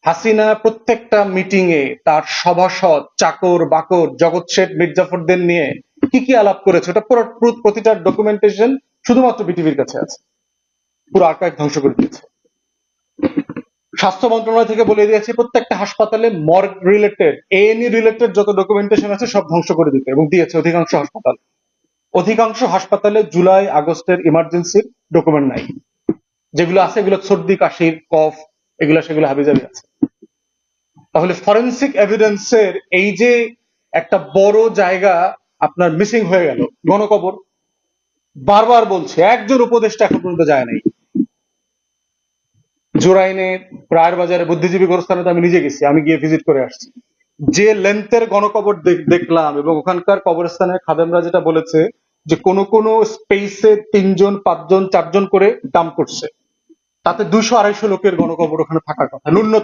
হাসিনা প্রত্যেকটা মিটিং এ তার সভাসদ চাকর বাকর জগৎ শেঠ মির্জাফরদের নিয়ে কি কি আলাপ করেছে ওটা প্রতিটা ডকুমেন্টেশন শুধুমাত্র বিটিভির কাছে আছে। পুরো আর্কাইভ ধ্বংস করে দিয়েছে। স্বাস্থ্য মন্ত্রণালয় থেকে বলে দিয়েছে প্রত্যেকটা হাসপাতালে মর্গ রিলেটেড এএনই রিলেটেড যত ডকুমেন্টেশন আছে সব ধ্বংস করে দিতে, এবং দিয়েছে অধিকাংশ হাসপাতালে জুলাই আগস্টের ইমার্জেন্সির ডকুমেন্ট নাই। যেগুলো আছে এগুলো সর্দি কাশির কফ এগুলো সেগুলো হাবিজাবি আছে। তাহলে ফরেনসিক এভিডেন্সের এই যে একটা বড় জায়গা আপনার মিসিং হয়ে গেল, গণকবর। বারবার বলছে একজন উপদেষ্টা এখন পর্যন্ত যায় নাই। জোরাইনে রায়ের বাজারে বুদ্ধিজীবী গোরস্থানে আমি নিজে গেছি, আমি গিয়ে ভিজিট করে আসছি। যে লেন্থের গণকবর দেখলাম, এবং ওখানকার কবরস্থানের খাদেমরা যেটা বলেছে যে কোন কোন স্পেসে 3 জন 5 জন 4 জন করে ডাম্প করছে, তাতে 200-250 লোকের গণকবর ওখানে থাকার কথা ন্যূনতম।